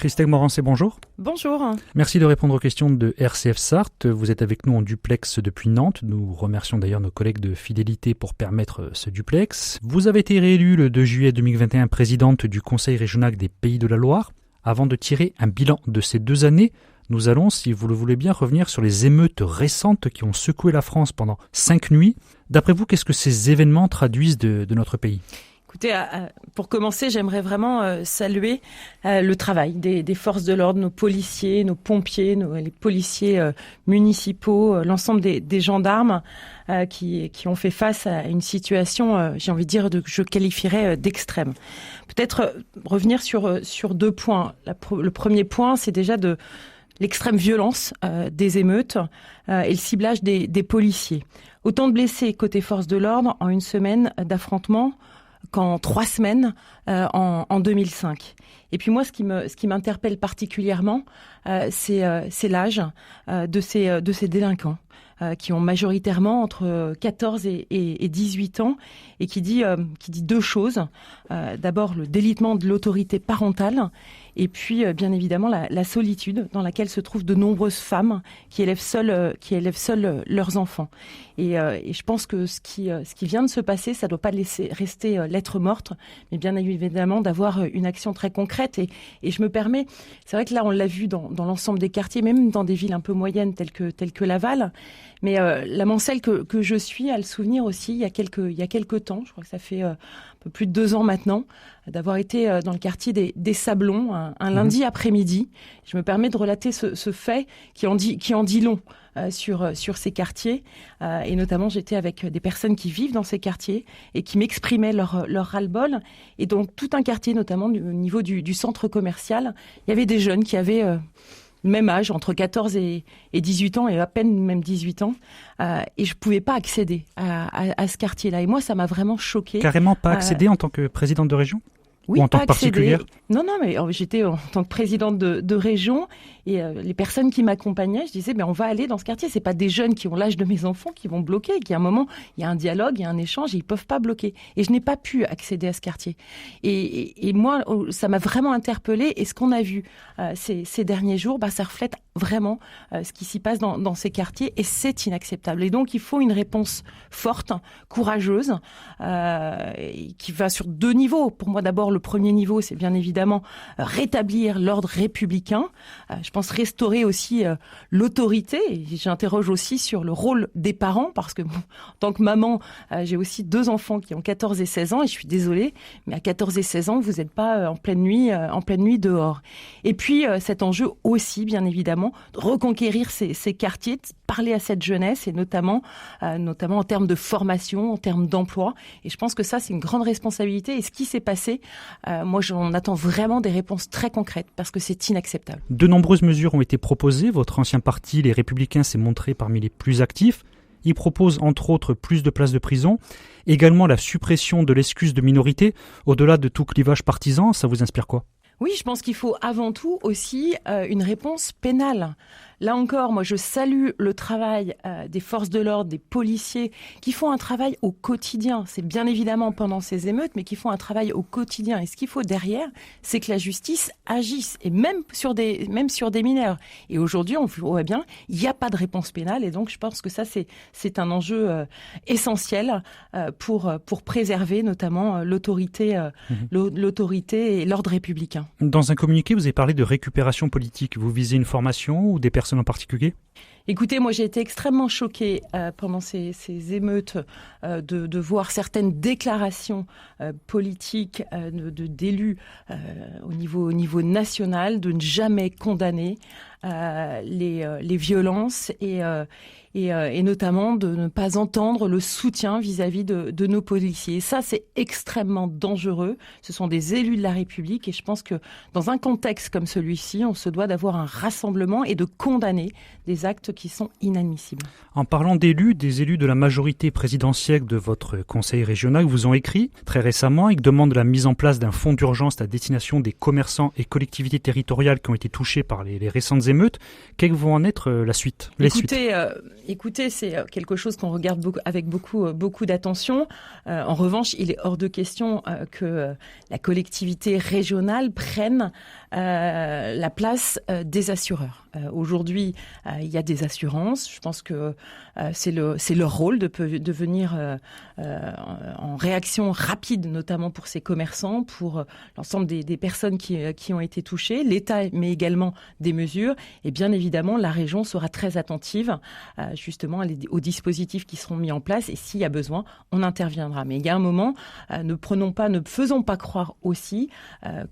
Christelle Morancé, bonjour. Bonjour. Merci de répondre aux questions de RCF Sarthe. Vous êtes avec nous en duplex depuis Nantes. Nous remercions d'ailleurs nos collègues de Fidélité pour permettre ce duplex. Vous avez été réélue le 2 juillet 2021 présidente du Conseil régional des Pays de la Loire. Avant de tirer un bilan de ces 2 années, nous allons, si vous le voulez bien, revenir sur les émeutes récentes qui ont secoué la France pendant 5 nuits. D'après vous, qu'est-ce que ces événements traduisent de notre pays ? Écoutez, pour commencer, j'aimerais vraiment saluer le travail des forces de l'ordre, nos policiers, nos pompiers, les policiers municipaux, l'ensemble des gendarmes qui ont fait face à une situation, j'ai envie de dire, que je qualifierais d'extrême. Peut-être revenir sur 2 points. Le premier point, c'est déjà de l'extrême violence des émeutes et le ciblage des policiers. Autant de blessés côté forces de l'ordre en une semaine d'affrontement qu'en 3 semaines en 2005. Et puis moi, ce qui m'interpelle particulièrement, c'est l'âge de ces délinquants qui ont majoritairement entre 14 et 18 ans et qui dit 2 choses. D'abord, le délitement de l'autorité parentale et puis, bien évidemment, la solitude dans laquelle se trouvent de nombreuses femmes qui élèvent seules leurs enfants. Et je pense que ce qui vient de se passer, ça ne doit pas rester lettre morte, mais bien évidemment d'avoir une action très concrète. Et je me permets, c'est vrai que là, on l'a vu dans l'ensemble des quartiers, même dans des villes un peu moyennes telles que Laval, mais la Mancelle que je suis a le souvenir aussi, il y a quelques temps, je crois que ça fait un peu plus de 2 ans maintenant, d'avoir été dans le quartier des Sablons un lundi après-midi. Je me permets de relater ce fait qui en dit long sur ces quartiers. Et notamment, j'étais avec des personnes qui vivent dans ces quartiers et qui m'exprimaient leur ras-le-bol. Et donc, tout un quartier, notamment au niveau du centre commercial, il y avait des jeunes qui avaient le même âge, entre 14 et 18 ans, et à peine même 18 ans. Et je ne pouvais pas accéder à ce quartier-là. Et moi, ça m'a vraiment choquée. Carrément pas accéder en tant que présidente de région ? Oui, ou en tant que particulière ? Non, mais j'étais en tant que présidente de région et les personnes qui m'accompagnaient, je disais, on va aller dans ce quartier. C'est pas des jeunes qui ont l'âge de mes enfants qui vont bloquer. Qu'à un moment, il y a un dialogue, il y a un échange et ils peuvent pas bloquer. Et je n'ai pas pu accéder à ce quartier. Et moi, ça m'a vraiment interpellée. Et ce qu'on a vu ces derniers jours, ça reflète vraiment ce qui s'y passe dans ces quartiers et c'est inacceptable. Et donc, il faut une réponse forte, courageuse, qui va sur 2 niveaux. Pour moi, d'abord, le premier niveau, c'est bien évidemment rétablir l'ordre républicain. Je pense restaurer aussi l'autorité. Et j'interroge aussi sur le rôle des parents parce que en tant que maman, j'ai aussi 2 enfants qui ont 14 et 16 ans et je suis désolée, mais à 14 et 16 ans, vous n'êtes pas en pleine nuit dehors. Et puis, cet enjeu aussi, bien évidemment, de reconquérir ces quartiers, de parler à cette jeunesse et notamment en termes de formation, en termes d'emploi. Et je pense que ça, c'est une grande responsabilité. Et ce qui s'est passé, moi, j'en attends vraiment des réponses très concrètes parce que c'est inacceptable. De nombreuses mesures ont été proposées. Votre ancien parti, les Républicains, s'est montré parmi les plus actifs. Il propose entre autres plus de places de prison, également la suppression de l'excuse de minorité. Au-delà de tout clivage partisan, ça vous inspire quoi ? Oui, je pense qu'il faut avant tout aussi une réponse pénale. Là encore, moi, je salue le travail des forces de l'ordre, des policiers, qui font un travail au quotidien. C'est bien évidemment pendant ces émeutes, mais qui font un travail au quotidien. Et ce qu'il faut derrière, c'est que la justice agisse, et même sur des mineurs. Et aujourd'hui, on voit bien, il n'y a pas de réponse pénale. Et donc, je pense que ça, c'est un enjeu essentiel pour préserver notamment l'autorité et l'ordre républicain. Dans un communiqué, vous avez parlé de récupération politique. Vous visez une formation ou des personnes en particulier ? Écoutez, moi j'ai été extrêmement choquée pendant ces émeutes de voir certaines déclarations politiques d'élus au niveau national de ne jamais condamner les violences et notamment de ne pas entendre le soutien vis-à-vis de nos policiers. Et ça, c'est extrêmement dangereux. Ce sont des élus de la République et je pense que dans un contexte comme celui-ci, on se doit d'avoir un rassemblement et de condamner des actes qui sont inadmissibles. En parlant d'élus, des élus de la majorité présidentielle de votre conseil régional vous ont écrit très récemment et demandent la mise en place d'un fonds d'urgence à destination des commerçants et collectivités territoriales qui ont été touchés par les récentes émeutes. Quelles vont en être la suite ? Écoutez, c'est quelque chose qu'on regarde avec beaucoup d'attention. En revanche, il est hors de question que la collectivité régionale prenne la place des assureurs. Aujourd'hui, il y a des assurances. Je pense que c'est leur rôle de venir en réaction rapide, notamment pour ces commerçants, pour l'ensemble des personnes qui ont été touchées. L'État met également des mesures et bien évidemment, la région sera très attentive justement aux dispositifs qui seront mis en place et s'il y a besoin, on interviendra. Mais il y a un moment, ne faisons pas croire aussi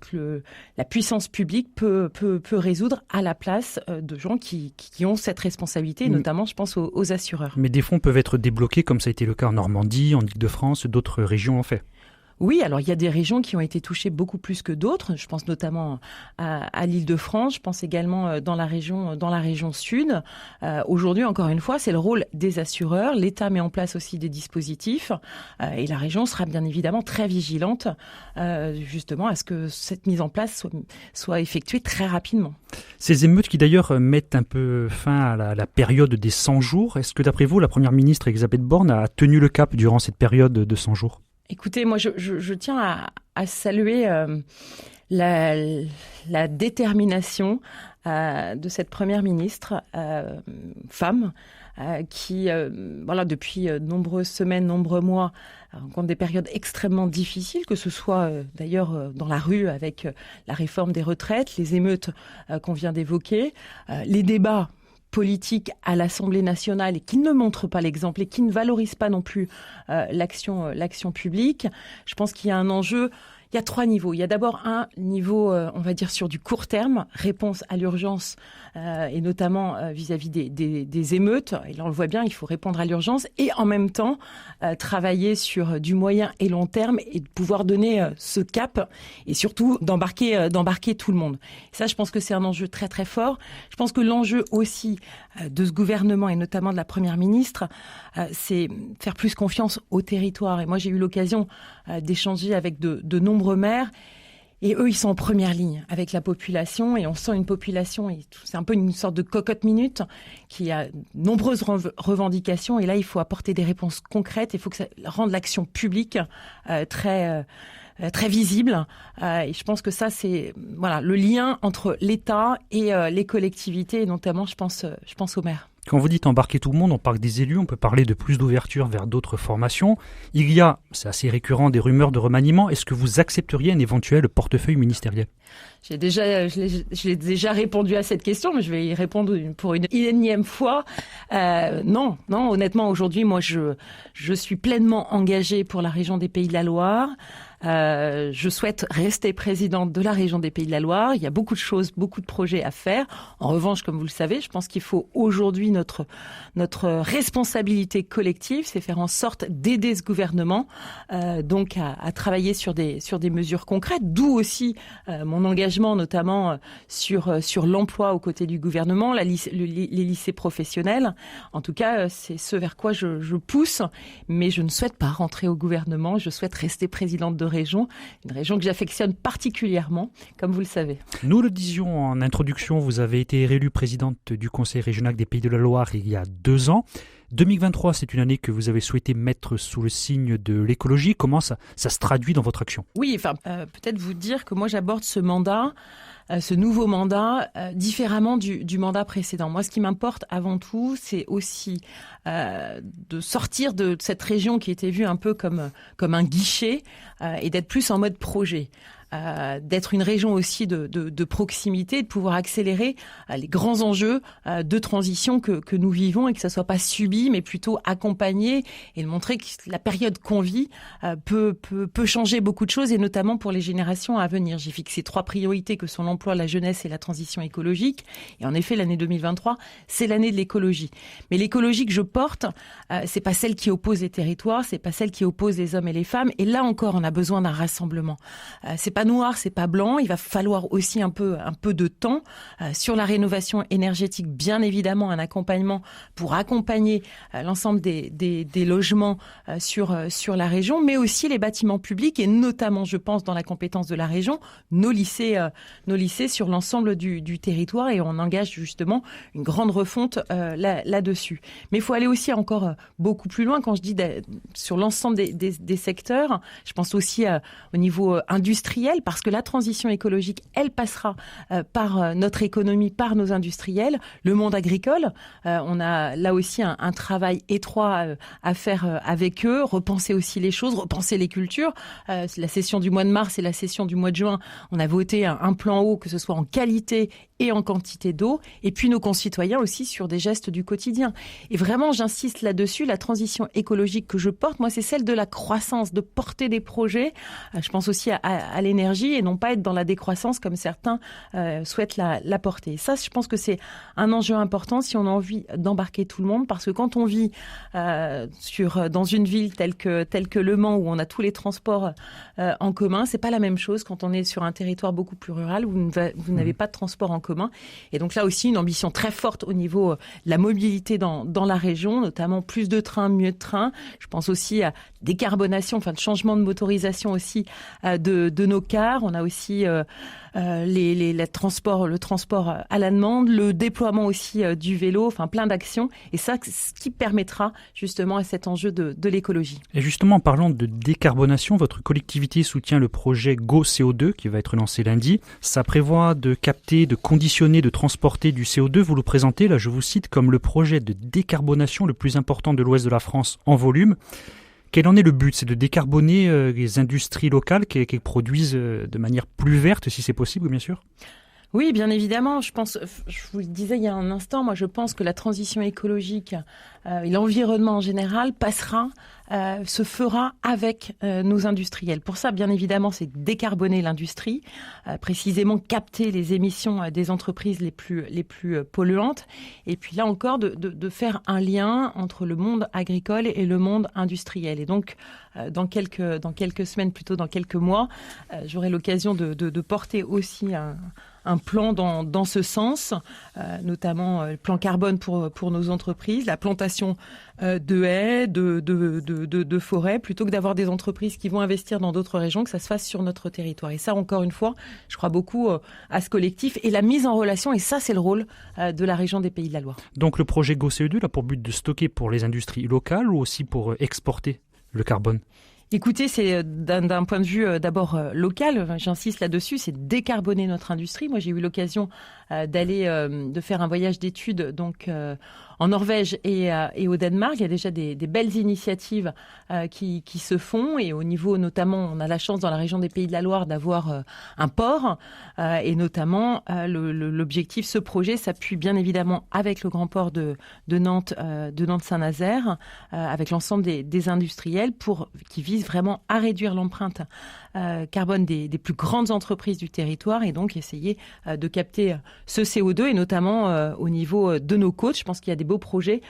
que la puissance publique peut résoudre à la place de gens qui ont cette responsabilité, notamment je pense aux assureurs. Mais des fonds peuvent être débloqués comme ça a été le cas en Normandie, en Île-de-France, d'autres régions l'ont fait. Oui, alors il y a des régions qui ont été touchées beaucoup plus que d'autres. Je pense notamment à l'Île-de-France. Je pense également dans la région sud. Aujourd'hui, encore une fois, c'est le rôle des assureurs. L'État met en place aussi des dispositifs et la région sera bien évidemment très vigilante justement à ce que cette mise en place soit effectuée très rapidement. Ces émeutes qui d'ailleurs mettent un peu fin à la période des 100 jours. Est-ce que d'après vous, la Première ministre Elisabeth Borne a tenu le cap durant cette période de 100 jours ? Écoutez, moi, je tiens à saluer la détermination de cette première ministre femme qui, depuis nombreuses semaines, nombreux mois, rencontre des périodes extrêmement difficiles, que ce soit d'ailleurs dans la rue avec la réforme des retraites, les émeutes qu'on vient d'évoquer, les débats politique à l'Assemblée nationale et qui ne montre pas l'exemple et qui ne valorise pas non plus l'action publique. Je pense qu'il y a un enjeu. Il y a 3 niveaux. Il y a d'abord un niveau, on va dire, sur du court terme, réponse à l'urgence, et notamment vis-à-vis des émeutes. Et là, on le voit bien, il faut répondre à l'urgence et en même temps travailler sur du moyen et long terme et de pouvoir donner ce cap et surtout d'embarquer tout le monde. Et ça, je pense que c'est un enjeu très, très fort. Je pense que l'enjeu aussi de ce gouvernement et notamment de la Première ministre, c'est faire plus confiance au territoire. Et moi, j'ai eu l'occasion d'échanger avec de nombreux maires. Et eux, ils sont en première ligne avec la population et on sent une population, et c'est un peu une sorte de cocotte-minute qui a de nombreuses revendications et là, il faut apporter des réponses concrètes, il faut que ça rende l'action publique très visible. Et je pense que ça, c'est le lien entre l'État et les collectivités, et notamment, je pense aux maires. Quand vous dites embarquer tout le monde, on parle des élus, on peut parler de plus d'ouverture vers d'autres formations. Il y a, c'est assez récurrent, des rumeurs de remaniement. Est-ce que vous accepteriez un éventuel portefeuille ministériel ? Je l'ai déjà répondu à cette question, mais je vais y répondre pour une énième fois. Non, honnêtement, aujourd'hui, moi, je suis pleinement engagée pour la région des Pays de la Loire. Je souhaite rester présidente de la région des Pays de la Loire. Il y a beaucoup de choses, beaucoup de projets à faire. En revanche, comme vous le savez, je pense qu'il faut aujourd'hui notre responsabilité collective, c'est faire en sorte d'aider ce gouvernement donc à travailler sur des mesures concrètes, d'où aussi mon engagement notamment sur l'emploi aux côtés du gouvernement, les lycées professionnels. En tout cas, c'est ce vers quoi je pousse, mais je ne souhaite pas rentrer au gouvernement, je souhaite rester présidente de région, une région que j'affectionne particulièrement, comme vous le savez. Nous le disions en introduction, vous avez été réélue présidente du Conseil régional des Pays de la Loire il y a 2 ans. 2023, c'est une année que vous avez souhaité mettre sous le signe de l'écologie. Comment ça se traduit dans votre action ? Oui, peut-être vous dire que moi j'aborde ce mandat, ce nouveau mandat, différemment du mandat précédent. Moi, ce qui m'importe avant tout, c'est aussi de sortir de cette région qui était vue un peu comme un guichet et d'être plus en mode projet. D'être une région aussi de proximité, de pouvoir accélérer les grands enjeux de transition que nous vivons et que ça soit pas subi, mais plutôt accompagné et de montrer que la période qu'on vit peut changer beaucoup de choses et notamment pour les générations à venir. J'ai fixé 3 priorités que sont l'emploi, la jeunesse et la transition écologique. Et en effet, l'année 2023, c'est l'année de l'écologie. Mais l'écologie que je porte, c'est pas celle qui oppose les territoires, c'est pas celle qui oppose les hommes et les femmes. Et là encore, on a besoin d'un rassemblement. C'est pas noir, c'est pas blanc. Il va falloir aussi un peu de temps sur la rénovation énergétique. Bien évidemment, un accompagnement pour accompagner l'ensemble des logements sur la région, mais aussi les bâtiments publics et notamment, je pense, dans la compétence de la région, nos lycées sur l'ensemble du territoire et on engage justement une grande refonte là-dessus. Mais il faut aller aussi encore beaucoup plus loin. Quand je dis sur l'ensemble des secteurs, je pense aussi au niveau industriel. industriels, parce que la transition écologique, elle passera par notre économie, par nos industriels, le monde agricole. On a là aussi un travail étroit à faire avec eux, repenser aussi les choses, repenser les cultures. La session du mois de mars et la session du mois de juin, on a voté un plan eau, que ce soit en qualité et en quantité d'eau, et puis nos concitoyens aussi sur des gestes du quotidien. Et vraiment, j'insiste là-dessus, la transition écologique que je porte, moi, c'est celle de la croissance, de porter des projets. Je pense aussi à l'énergie et non pas être dans la décroissance comme certains souhaitent la porter. Ça, je pense que c'est un enjeu important si on a envie d'embarquer tout le monde, parce que quand on vit dans une ville telle que Le Mans, où on a tous les transports en commun, c'est pas la même chose quand on est sur un territoire beaucoup plus rural où vous n'avez pas de transport en commun. Et donc là aussi, une ambition très forte au niveau de la mobilité dans la région, notamment plus de trains, mieux de trains. Je pense aussi à décarbonation, de changement de motorisation aussi de nos cars. On a aussi le transport à la demande, le déploiement aussi du vélo, plein d'actions. Et ça, ce qui permettra justement à cet enjeu de l'écologie. Et justement, en parlant de décarbonation, votre collectivité soutient le projet Go CO2 qui va être lancé lundi. Ça prévoit de capter, de conditionner, de transporter du CO2. Vous le présentez, là je vous cite, comme le projet de décarbonation le plus important de l'ouest de la France en volume. Quel en est le but ? C'est de décarboner les industries locales qui produisent de manière plus verte, si c'est possible, bien sûr ? Oui, bien évidemment. Je vous le disais il y a un instant, moi je pense que la transition écologique et l'environnement en général se fera avec nos industriels. Pour ça, bien évidemment, c'est décarboner l'industrie, précisément capter les émissions des entreprises les plus polluantes. Et puis là encore, de faire un lien entre le monde agricole et le monde industriel. Et donc, dans quelques semaines, plutôt dans quelques mois, j'aurai l'occasion de porter aussi un plan dans ce sens, notamment le plan carbone pour nos entreprises, la plantation de haies, de forêts, plutôt que d'avoir des entreprises qui vont investir dans d'autres régions, que ça se fasse sur notre territoire. Et ça, encore une fois, je crois beaucoup à ce collectif et la mise en relation, et ça, c'est le rôle de la région des Pays de la Loire. Donc le projet Go CO2 a pour but de stocker pour les industries locales ou aussi pour exporter le carbone ? Écoutez, c'est d'un point de vue d'abord local, j'insiste là-dessus, c'est décarboner notre industrie. Moi, j'ai eu l'occasion de faire un voyage d'études donc en Norvège et au Danemark. Il y a déjà des belles initiatives qui se font, et au niveau notamment, on a la chance dans la région des Pays de la Loire d'avoir un port et notamment l'objectif, ce projet s'appuie bien évidemment avec le grand port de Nantes Saint-Nazaire, avec l'ensemble des industriels qui visent vraiment à réduire l'empreinte carbone des plus grandes entreprises du territoire, et donc essayer de capter ce CO2, et notamment au niveau de nos côtes. Je pense qu'il y a des beaux projets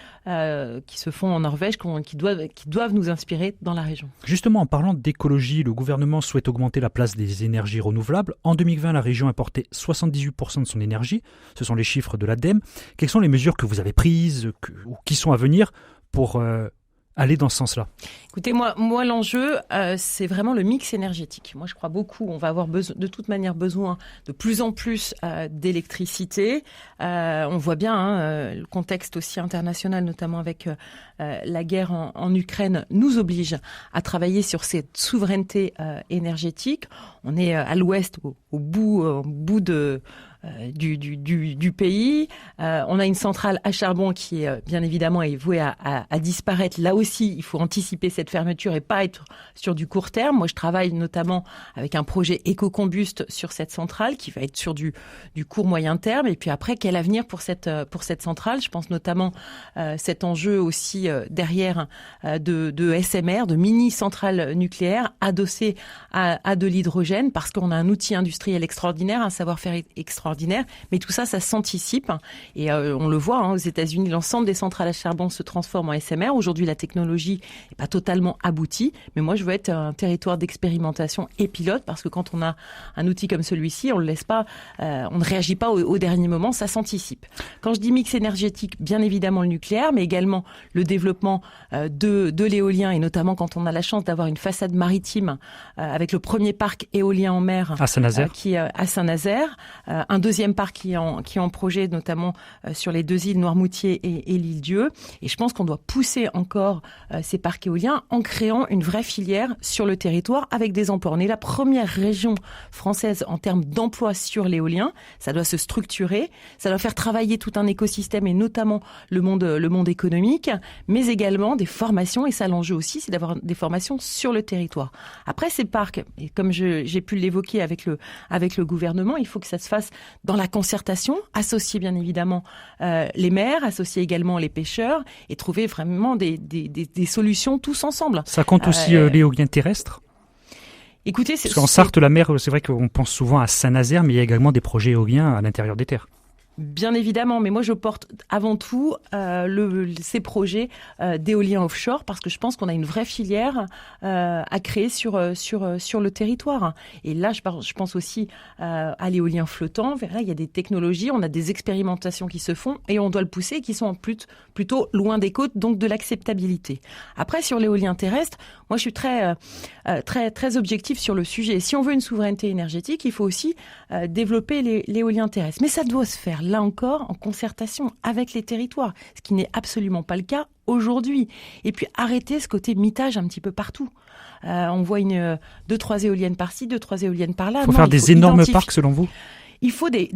qui se font en Norvège qui doivent nous inspirer dans la région. Justement, en parlant d'écologie, le gouvernement souhaite augmenter la place des énergies renouvelables. En 2020, la région apportait 78% de son énergie. Ce sont les chiffres de l'ADEME. Quelles sont les mesures que vous avez prises ou qui sont à venir pour aller dans ce sens-là? Écoutez, moi l'enjeu, c'est vraiment le mix énergétique. Moi, je crois beaucoup. On va avoir de toute manière besoin de plus en plus d'électricité. On voit bien le contexte aussi international, notamment avec la guerre en Ukraine, nous oblige à travailler sur cette souveraineté énergétique. On est à l'ouest, au bout du pays. On a une centrale à charbon qui est bien évidemment vouée à disparaître. Là aussi, il faut anticiper cette fermeture et pas être sur du court terme. Moi, je travaille notamment avec un projet éco-combuste sur cette centrale qui va être sur du court moyen terme. Et puis après, quel avenir pour cette centrale? Je pense notamment cet enjeu aussi derrière de SMR, de mini-centrales nucléaires adossées à de l'hydrogène, parce qu'on a un outil industriel extraordinaire, un savoir-faire extraordinaire, mais tout ça s'anticipe. Et on le voit, aux États-Unis, l'ensemble des centrales à charbon se transforment en SMR. Aujourd'hui, la technologie n'est pas totalement aboutie, mais moi, je veux être un territoire d'expérimentation et pilote, parce que quand on a un outil comme celui-ci, on le laisse pas, on ne réagit pas au dernier moment, ça s'anticipe. Quand je dis mix énergétique, bien évidemment le nucléaire, mais également le développement de l'éolien, et notamment quand on a la chance d'avoir une façade maritime avec le premier parc éolien en mer à Saint-Nazaire, à Saint-Nazaire, un deuxième parc qui est en projet, notamment sur les 2 îles Noirmoutier et l'île-Dieu. Et je pense qu'on doit pousser encore ces parcs éoliens en créant une vraie filière sur le territoire avec des emplois. On est la première région française en termes d'emploi sur l'éolien. Ça doit se structurer, ça doit faire travailler tout un écosystème et notamment le monde économique, mais également des formations. Et ça, l'enjeu aussi, c'est d'avoir des formations sur le territoire. Après, ces parcs, et comme j'ai pu l'évoquer avec le gouvernement, il faut que ça se fasse dans la concertation, associer bien évidemment les maires, associer également les pêcheurs et trouver vraiment des solutions tous ensemble. Ça compte aussi l'éolien terrestre ? Écoutez, parce qu'en Sarthe, la mer, c'est vrai qu'on pense souvent à Saint-Nazaire, mais il y a également des projets éoliens à l'intérieur des terres. Bien évidemment, mais moi je porte avant tout ces projets d'éolien offshore parce que je pense qu'on a une vraie filière à créer sur le territoire. Et là, je pense aussi à l'éolien flottant. Là, il y a des technologies, on a des expérimentations qui se font et on doit le pousser, qui sont plutôt loin des côtes, donc de l'acceptabilité. Après, sur l'éolien terrestre, moi je suis très objectif sur le sujet. Si on veut une souveraineté énergétique, il faut aussi développer l'éolien terrestre. Mais ça doit se faire là encore en concertation avec les territoires, ce qui n'est absolument pas le cas aujourd'hui. Et puis arrêter ce côté mitage un petit peu partout. On voit 2-3 éoliennes par-ci, 2-3 éoliennes par-là. Il faut faire des énormes parcs selon vous ? Il faut des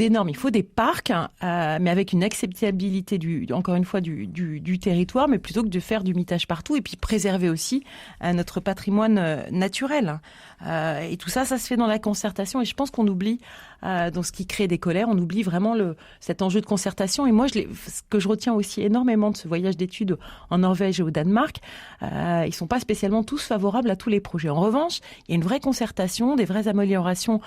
énormes, il faut des parcs, mais avec une acceptabilité encore une fois du territoire, mais plutôt que de faire du mitage partout et puis préserver aussi notre patrimoine naturel. Et tout ça se fait dans la concertation. Et je pense qu'on oublie, dans ce qui crée des colères, on oublie vraiment cet enjeu de concertation. Et moi, ce que je retiens aussi énormément de ce voyage d'études en Norvège et au Danemark, ils sont pas spécialement tous favorables à tous les projets. En revanche, il y a une vraie concertation, des vraies améliorations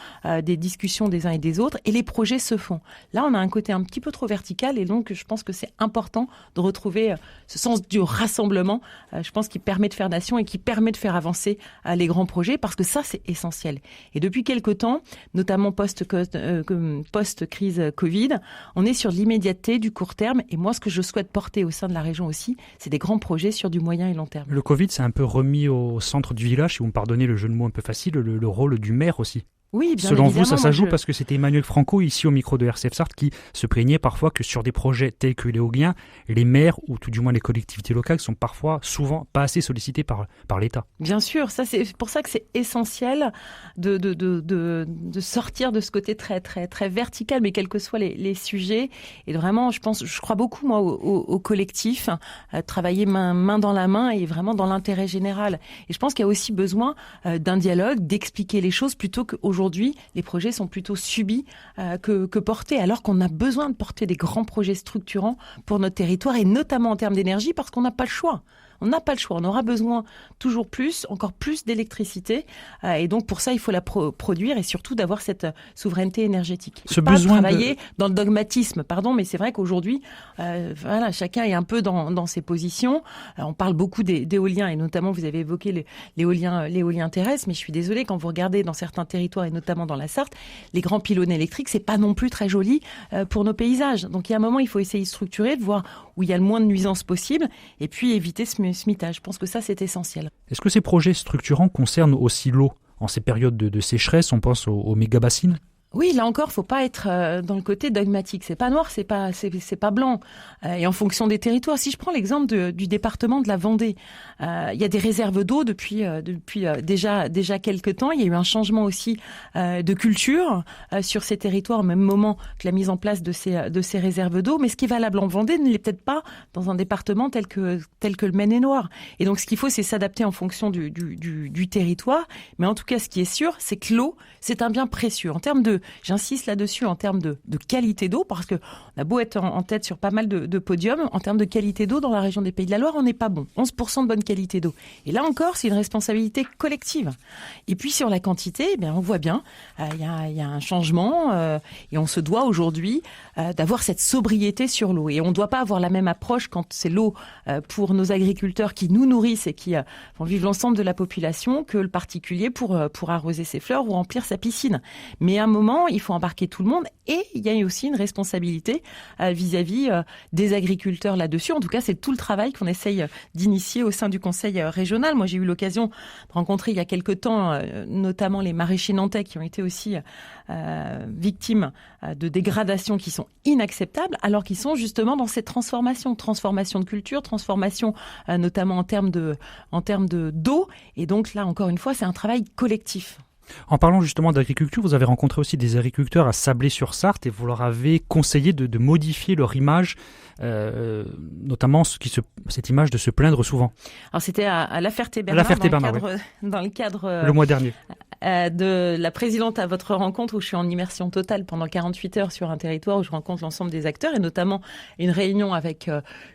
des discussions des uns et des autres, et les projets se font. Là, on a un côté un petit peu trop vertical, et donc je pense que c'est important de retrouver ce sens du rassemblement, je pense, qui permet de faire nation et qui permet de faire avancer les grands projets, parce que ça, c'est essentiel. Et depuis quelque temps, notamment post-crise Covid, on est sur l'immédiateté du court terme, et moi, ce que je souhaite porter au sein de la région aussi, c'est des grands projets sur du moyen et long terme. Le Covid, c'est un peu remis au centre du village, si vous me pardonnez le jeu de mots un peu facile, le rôle du maire aussi. Oui, bien Selon évidemment. vous, ça joue parce que c'était Emmanuel Franco, ici au micro de RCF Sarthe, qui se plaignait parfois que sur des projets tels que l'éolien, les maires, ou tout du moins les collectivités locales, sont souvent pas assez sollicités par l'État. Bien sûr, ça c'est pour ça que c'est essentiel de sortir de ce côté très, très, très vertical, mais quels que soient les sujets. Et vraiment, je crois beaucoup, moi, au collectif, travailler main dans la main et vraiment dans l'intérêt général. Et je pense qu'il y a aussi besoin d'un dialogue, d'expliquer les choses plutôt qu'aujourd'hui, les projets sont plutôt subis que portés, alors qu'on a besoin de porter des grands projets structurants pour notre territoire, et notamment en termes d'énergie, parce qu'on n'a pas le choix. On n'a pas le choix. On aura besoin toujours plus, encore plus d'électricité. Et donc, pour ça, il faut la produire et surtout d'avoir cette souveraineté énergétique. Pas travailler dans le dogmatisme, mais c'est vrai qu'aujourd'hui, chacun est un peu dans ses positions. On parle beaucoup d'éoliens et notamment, vous avez évoqué l'éolien terrestre, mais je suis désolée, quand vous regardez dans certains territoires et notamment dans la Sarthe, les grands pylônes électriques, c'est pas non plus très joli pour nos paysages. Donc, il y a un moment, il faut essayer de structurer, de voir où il y a le moins de nuisances possible et puis éviter ce mitage. Je pense que ça, c'est essentiel. Est-ce que ces projets structurants concernent aussi l'eau ? En ces périodes de sécheresse, on pense aux méga-bassines ? Oui, là encore, faut pas être dans le côté dogmatique. C'est pas noir, c'est pas blanc. Et en fonction des territoires. Si je prends l'exemple du département de la Vendée, il y a des réserves d'eau depuis déjà quelques temps. Il y a eu un changement aussi de culture sur ces territoires au même moment que la mise en place de ces réserves d'eau. Mais ce qui est valable en Vendée ne l'est peut-être pas dans un département tel que le Maine-et-Loire. Et donc, ce qu'il faut, c'est s'adapter en fonction du territoire. Mais en tout cas, ce qui est sûr, c'est que l'eau, c'est un bien précieux. J'insiste là-dessus en termes de qualité d'eau, parce que on a beau être en tête sur pas mal de podiums, en termes de qualité d'eau dans la région des Pays de la Loire, on n'est pas bon. 11% de bonne qualité d'eau. Et là encore, c'est une responsabilité collective. Et puis sur la quantité, on voit bien, il y a un changement et on se doit aujourd'hui d'avoir cette sobriété sur l'eau. Et on ne doit pas avoir la même approche quand c'est l'eau pour nos agriculteurs qui nous nourrissent et qui font vivre l'ensemble de la population que le particulier pour arroser ses fleurs ou remplir sa piscine. Mais à un moment, moment, il faut embarquer tout le monde et il y a aussi une responsabilité vis-à-vis des agriculteurs là-dessus. En tout cas, c'est tout le travail qu'on essaye d'initier au sein du conseil régional. Moi, j'ai eu l'occasion de rencontrer il y a quelque temps, notamment les maraîchers nantais qui ont été aussi victimes de dégradations qui sont inacceptables, alors qu'ils sont justement dans cette transformation de culture, transformation notamment en termes d'eau. Et donc là, encore une fois, c'est un travail collectif. En parlant justement d'agriculture, vous avez rencontré aussi des agriculteurs à Sablé-sur-Sarthe et vous leur avez conseillé de modifier leur image, notamment cette image de se plaindre souvent. Alors c'était à La Ferté-Bernard, dans le cadre le mois dernier. De la présidente à votre rencontre où je suis en immersion totale pendant 48 heures sur un territoire où je rencontre l'ensemble des acteurs et notamment une réunion avec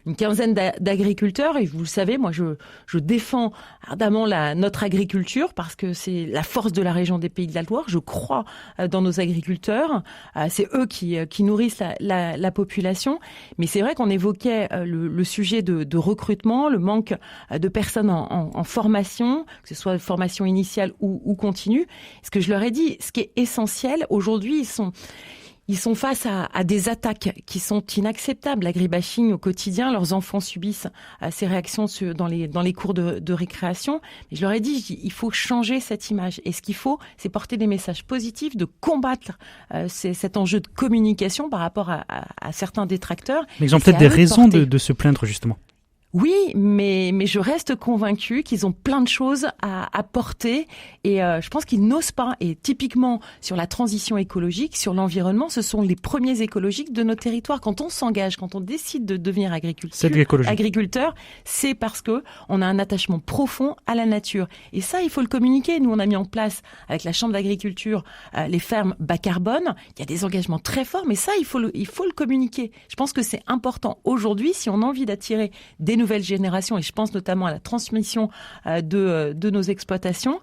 une quinzaine d'agriculteurs. Et vous le savez, moi je défends ardemment notre agriculture parce que c'est la force de la région des Pays de la Loire. Je crois dans nos agriculteurs. C'est eux qui nourrissent la population. Mais c'est vrai qu'on évoquait le sujet de recrutement, le manque de personnes en formation, que ce soit formation initiale ou continue. Ce que je leur ai dit, ce qui est essentiel, aujourd'hui, ils sont face à des attaques qui sont inacceptables. L'agribashing au quotidien, leurs enfants subissent ces réactions dans les cours de récréation. Et je leur ai dit, il faut changer cette image. Et ce qu'il faut, c'est porter des messages positifs, de combattre cet enjeu de communication par rapport à certains détracteurs. Mais ils ont peut-être des raisons de se plaindre, justement. Oui, mais je reste convaincue qu'ils ont plein de choses à porter et je pense qu'ils n'osent pas. Et typiquement sur la transition écologique, sur l'environnement, ce sont les premiers écologiques de nos territoires. Quand on s'engage, quand on décide de devenir agriculteur, c'est parce que on a un attachement profond à la nature. Et ça, il faut le communiquer. Nous, on a mis en place avec la Chambre d'agriculture les fermes bas carbone. Il y a des engagements très forts, mais ça, il faut le communiquer. Je pense que c'est important aujourd'hui si on a envie d'attirer des nouvelles générations, et je pense notamment à la transmission de nos exploitations,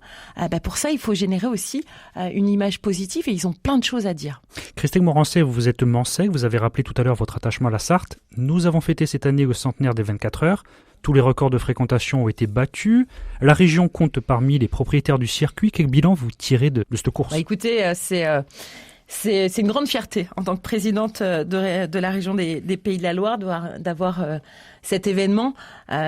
pour ça, il faut générer aussi une image positive et ils ont plein de choses à dire. Christine Morancet, vous êtes Mansec, vous avez rappelé tout à l'heure votre attachement à la Sarthe. Nous avons fêté cette année le centenaire des 24 heures. Tous les records de fréquentation ont été battus. La région compte parmi les propriétaires du circuit. Quel bilan vous tirez de cette course ? Écoutez, c'est une grande fierté en tant que présidente de la région des Pays de la Loire d'avoir cet événement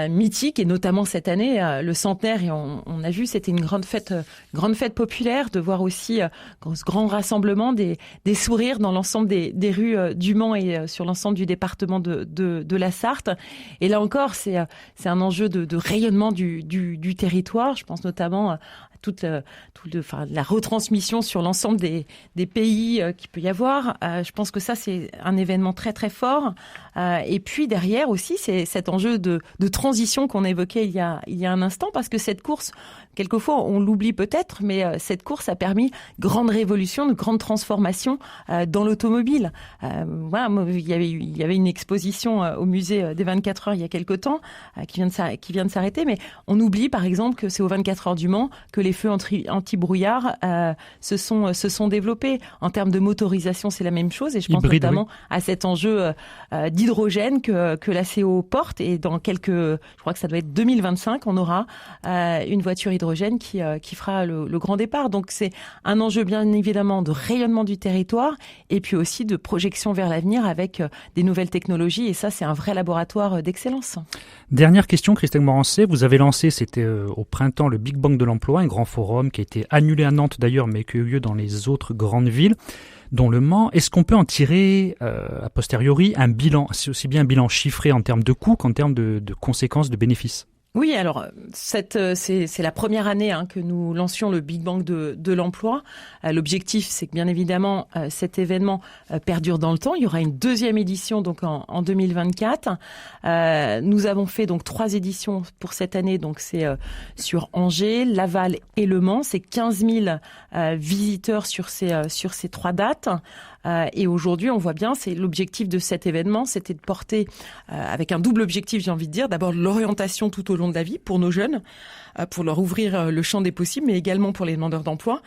mythique et notamment cette année le centenaire et on a vu c'était une grande fête populaire, de voir aussi ce grand rassemblement, des sourires dans l'ensemble des rues du Mans et sur l'ensemble du département de la Sarthe. Et là encore c'est un enjeu de rayonnement du territoire. Je pense notamment à la retransmission sur l'ensemble des pays qu'il peut y avoir. Je pense que ça, c'est un événement très, très fort. Et puis, derrière aussi, c'est cet enjeu de transition qu'on évoquait il y a un instant, parce que cette course, quelquefois, on l'oublie peut-être, mais cette course a permis grande révolution, de grande transformation dans l'automobile. Voilà, il y avait une exposition au musée des 24 heures il y a quelque temps qui vient de s'arrêter, mais on oublie, par exemple, que c'est aux 24 heures du Mans que les feux anti-brouillard se sont développés. En termes de motorisation, c'est la même chose. Et je pense notamment à cet enjeu d'hydrogène que la CO porte. Et dans je crois que ça doit être 2025, on aura une voiture hydrogène qui fera le grand départ. Donc c'est un enjeu bien évidemment de rayonnement du territoire et puis aussi de projection vers l'avenir avec des nouvelles technologies. Et ça, c'est un vrai laboratoire d'excellence. Dernière question, Christine Morancet. Vous avez lancé, c'était au printemps, le Big Bang de l'emploi, un grand forum qui a été annulé à Nantes d'ailleurs, mais qui a eu lieu dans les autres grandes villes, dont le Mans. Est-ce qu'on peut en tirer, a posteriori, un bilan, c'est aussi bien un bilan chiffré en termes de coûts qu'en termes de conséquences, de bénéfices ? Oui, alors c'est la première année que nous lancions le Big Bang de l'emploi. L'objectif, c'est que bien évidemment cet événement perdure dans le temps. Il y aura une deuxième édition donc en 2024. Nous avons fait donc 3 éditions pour cette année. Donc c'est sur Angers, Laval et Le Mans. C'est 15 000 visiteurs sur ces 3 dates. Et aujourd'hui, on voit bien, c'est l'objectif de cet événement, c'était de porter avec un double objectif, j'ai envie de dire, d'abord l'orientation tout au long long de la vie pour nos jeunes, pour leur ouvrir le champ des possibles, mais également pour les demandeurs d'emploi.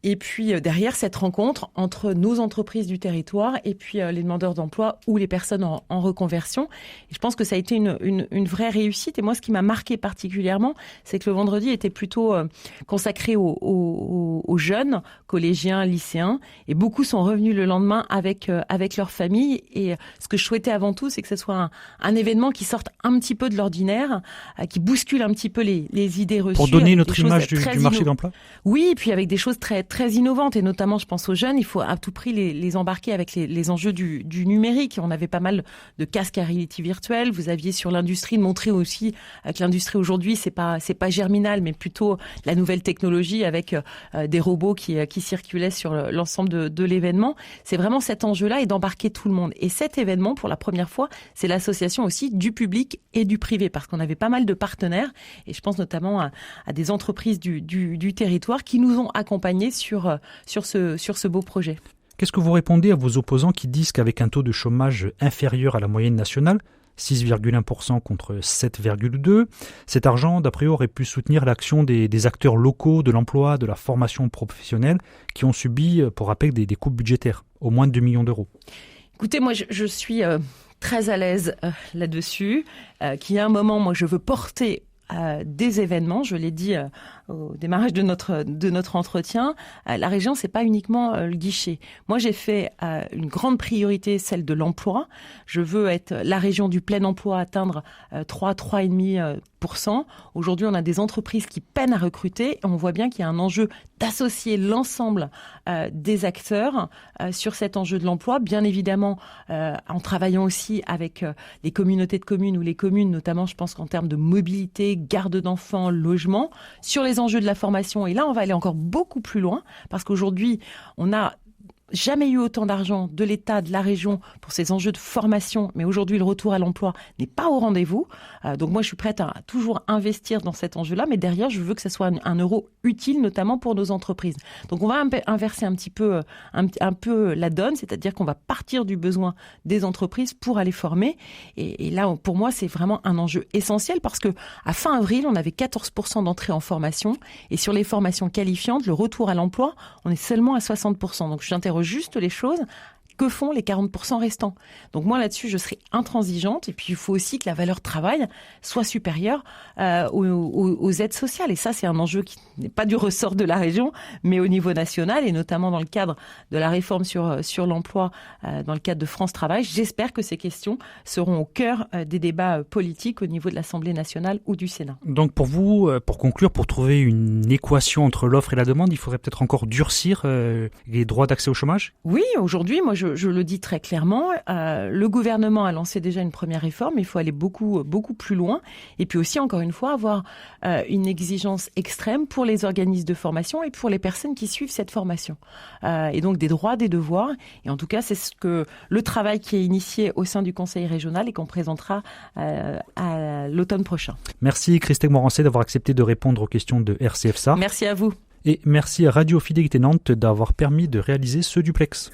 Et puis derrière cette rencontre entre nos entreprises du territoire et puis les demandeurs d'emploi ou les personnes en reconversion. Et je pense que ça a été une vraie réussite. Et moi, ce qui m'a marqué particulièrement, c'est que le vendredi était plutôt consacré aux jeunes, collégiens, lycéens. Et beaucoup sont revenus le lendemain avec leur famille. Et ce que je souhaitais avant tout, c'est que ce soit un événement qui sorte un petit peu de l'ordinaire, qui bouscule un petit peu les idées reçues. Pour donner notre image du marché d'emploi. Oui, et puis avec des choses très innovantes, et notamment, je pense aux jeunes, il faut à tout prix les embarquer avec les enjeux du numérique. On avait pas mal de casques à réalité virtuelle. Vous aviez sur l'industrie de montrer aussi que l'industrie aujourd'hui, c'est pas Germinal, mais plutôt la nouvelle technologie avec des robots qui circulaient sur l'ensemble de l'événement. C'est vraiment cet enjeu-là et d'embarquer tout le monde. Et cet événement, pour la première fois, c'est l'association aussi du public et du privé, parce qu'on avait pas mal de partenaires, et je pense notamment à des entreprises du territoire qui nous ont accompagnés sur ce beau projet. Qu'est-ce que vous répondez à vos opposants qui disent qu'avec un taux de chômage inférieur à la moyenne nationale, 6,1% contre 7,2%, cet argent, d'après eux, aurait pu soutenir l'action des acteurs locaux de l'emploi, de la formation professionnelle, qui ont subi, pour rappel, des coupes budgétaires, au moins de 2 millions d'euros. Écoutez, moi, je suis très à l'aise là-dessus, qu'il y a un moment, moi, je veux porter des événements, je l'ai dit au démarrage de notre entretien, la région, c'est pas uniquement le guichet. Moi, j'ai fait une grande priorité, celle de l'emploi. Je veux être la région du plein emploi, atteindre 3,5%. Aujourd'hui, on a des entreprises qui peinent à recruter et on voit bien qu'il y a un enjeu d'associer l'ensemble des acteurs sur cet enjeu de l'emploi. Bien évidemment, en travaillant aussi avec les communautés de communes ou les communes, notamment, je pense qu'en termes de mobilité, garde d'enfants, logement, sur les enjeux de la formation. Et là, on va aller encore beaucoup plus loin parce qu'aujourd'hui, on n'a jamais eu autant d'argent de l'État, de la région pour ces enjeux de formation, mais aujourd'hui le retour à l'emploi n'est pas au rendez-vous. Donc moi je suis prête à toujours investir dans cet enjeu-là, mais derrière je veux que ce soit un euro utile, notamment pour nos entreprises. Donc on va inverser un petit peu, un peu la donne, c'est-à-dire qu'on va partir du besoin des entreprises pour aller former. Et là pour moi c'est vraiment un enjeu essentiel parce que à fin avril on avait 14% d'entrée en formation et sur les formations qualifiantes, le retour à l'emploi, on est seulement à 60%. Donc je j'interroge juste les choses. Que font les 40% restants? Donc moi là-dessus, je serai intransigeante. Et puis il faut aussi que la valeur travail soit supérieure aux aides sociales. Et ça, c'est un enjeu qui n'est pas du ressort de la région, mais au niveau national et notamment dans le cadre de la réforme sur l'emploi, dans le cadre de France Travail. J'espère que ces questions seront au cœur des débats politiques au niveau de l'Assemblée nationale ou du Sénat. Donc pour vous, pour conclure, pour trouver une équation entre l'offre et la demande, il faudrait peut-être encore durcir les droits d'accès au chômage? Oui, aujourd'hui, moi je le dis très clairement, le gouvernement a lancé déjà une première réforme, il faut aller beaucoup plus loin. Et puis aussi, encore une fois, avoir une exigence extrême pour les organismes de formation et pour les personnes qui suivent cette formation. Et donc des droits, des devoirs. Et en tout cas, c'est ce que le travail qui est initié au sein du Conseil régional et qu'on présentera à l'automne prochain. Merci Christelle Morancet d'avoir accepté de répondre aux questions de RCF Sarthe. Merci à vous. Et merci à Radio Fidélité Nantes d'avoir permis de réaliser ce duplex.